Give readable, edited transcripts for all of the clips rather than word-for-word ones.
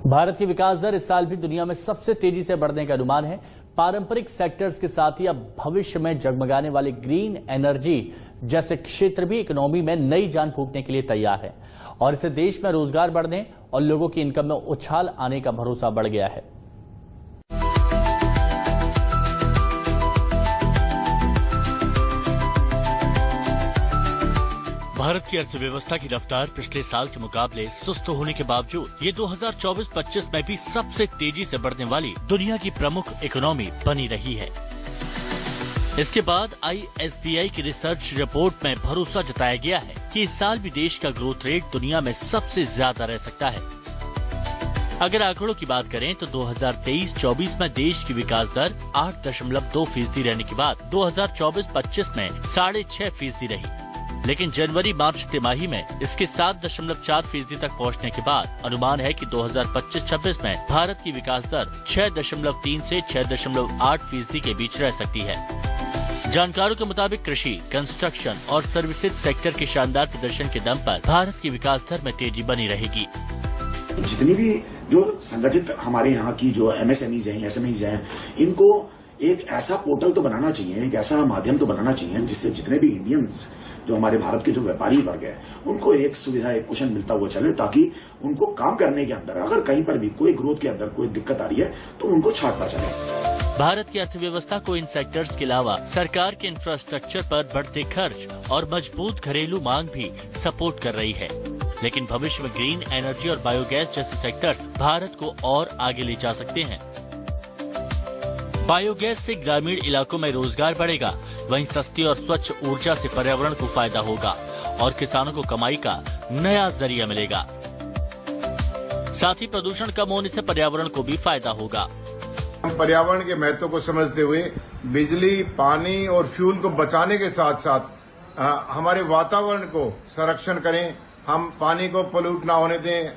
भारत की विकास दर इस साल भी दुनिया में सबसे तेजी से बढ़ने का अनुमान है। पारंपरिक सेक्टर्स के साथ ही अब भविष्य में जगमगाने वाले ग्रीन एनर्जी जैसे क्षेत्र भी इकोनॉमी में नई जान फूंकने के लिए तैयार है और इससे देश में रोजगार बढ़ने और लोगों की इनकम में उछाल आने का भरोसा बढ़ गया है। भारत की अर्थव्यवस्था की रफ्तार पिछले साल के मुकाबले सुस्त होने के बावजूद ये 2024-25 में भी सबसे तेजी से बढ़ने वाली दुनिया की प्रमुख इकोनॉमी बनी रही है। इसके बाद ISBI की रिसर्च रिपोर्ट में भरोसा जताया गया है कि इस साल भी देश का ग्रोथ रेट दुनिया में सबसे ज्यादा रह सकता है। अगर आंकड़ों की बात करें तो 2023-24 में देश की विकास दर 8.2% रहने के बाद 2024-25 में 6.5% रही, लेकिन जनवरी-मार्च तिमाही में इसके 7.4% तक पहुंचने के बाद अनुमान है कि 2025-26 में भारत की विकास दर 6.3 से 6.8% के बीच रह सकती है। जानकारों के मुताबिक कृषि, कंस्ट्रक्शन और सर्विसेज सेक्टर के शानदार प्रदर्शन के दम पर भारत की विकास दर में तेजी बनी रहेगी। जितनी भी जो संगठित हमारे यहाँ की जो MSMEs हैं, SMEs हैं, इनको एक ऐसा पोर्टल तो बनाना चाहिए, एक ऐसा माध्यम तो बनाना चाहिए जिससे जितने भी इंडियंस जो हमारे भारत के जो व्यापारी वर्ग है उनको एक सुविधा, एक कुशन मिलता हुआ चले, ताकि उनको काम करने के अंदर अगर कहीं पर भी कोई ग्रोथ के अंदर कोई दिक्कत आ रही है तो उनको छांटना चले। भारत की अर्थव्यवस्था को इन सेक्टर्स के अलावा सरकार के इंफ्रास्ट्रक्चर पर बढ़ते खर्च और मजबूत घरेलू मांग भी सपोर्ट कर रही है, लेकिन भविष्य में ग्रीन एनर्जी और बायोगैस जैसे सेक्टर्स भारत को और आगे ले जा सकते हैं। बायोगैस से ग्रामीण इलाकों में रोजगार बढ़ेगा, वहीं सस्ती और स्वच्छ ऊर्जा से पर्यावरण को फायदा होगा और किसानों को कमाई का नया जरिया मिलेगा। साथ ही प्रदूषण कम होने से पर्यावरण को भी फायदा होगा। हम पर्यावरण के महत्व को समझते हुए बिजली, पानी और फ्यूल को बचाने के साथ साथ हमारे वातावरण को संरक्षण करें। हम पानी को पोल्यूट ना होने दें,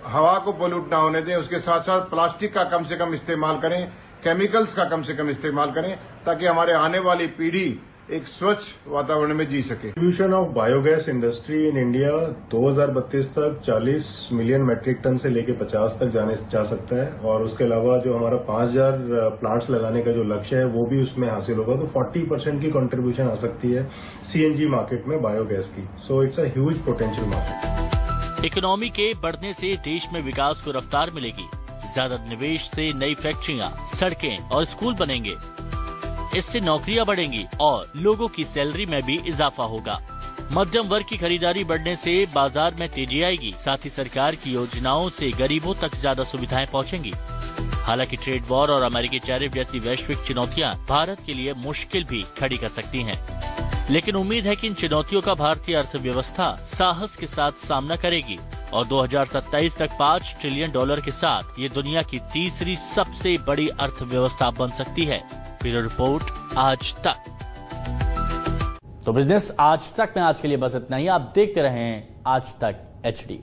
हवा को पोल्यूट ना होने दें। उसके साथ साथ प्लास्टिक का कम से कम इस्तेमाल करें, केमिकल्स का कम से कम इस्तेमाल करें, ताकि हमारे आने वाली पीढ़ी एक स्वच्छ वातावरण में जी सके। Contribution of biogas industry in India 2032 तक 40 मिलियन मैट्रिक टन से लेकर 50 तक जा सकता है और उसके अलावा जो हमारा 5000 प्लांट्स लगाने का जो लक्ष्य है वो भी उसमें हासिल होगा। तो 40% की कंट्रीब्यूशन आ सकती है CNG मार्केट में बायोगैस की। So it's a huge potential market. Economy के बढ़ने से देश में विकास को रफ्तार मिलेगी। ज्यादा निवेश से नई फैक्ट्रियां, सड़कें और स्कूल बनेंगे। इससे नौकरियां बढ़ेंगी और लोगों की सैलरी में भी इजाफा होगा। मध्यम वर्ग की खरीदारी बढ़ने से बाजार में तेजी आएगी। साथ ही सरकार की योजनाओं से गरीबों तक ज्यादा सुविधाएं पहुंचेंगी। हालांकि ट्रेड वॉर और अमेरिकी टैरिफ जैसी वैश्विक चुनौतियां भारत के लिए मुश्किल भी खड़ी कर सकती हैं, लेकिन उम्मीद है कि इन चुनौतियों का भारतीय अर्थव्यवस्था साहस के साथ सामना करेगी और 2027 तक $5 ट्रिलियन के साथ ये दुनिया की तीसरी सबसे बड़ी अर्थव्यवस्था बन सकती है। ब्यूरो रिपोर्ट, आज तक। तो बिजनेस आज तक में आज के लिए बस इतना ही। आप देखते रहें आज तक HD।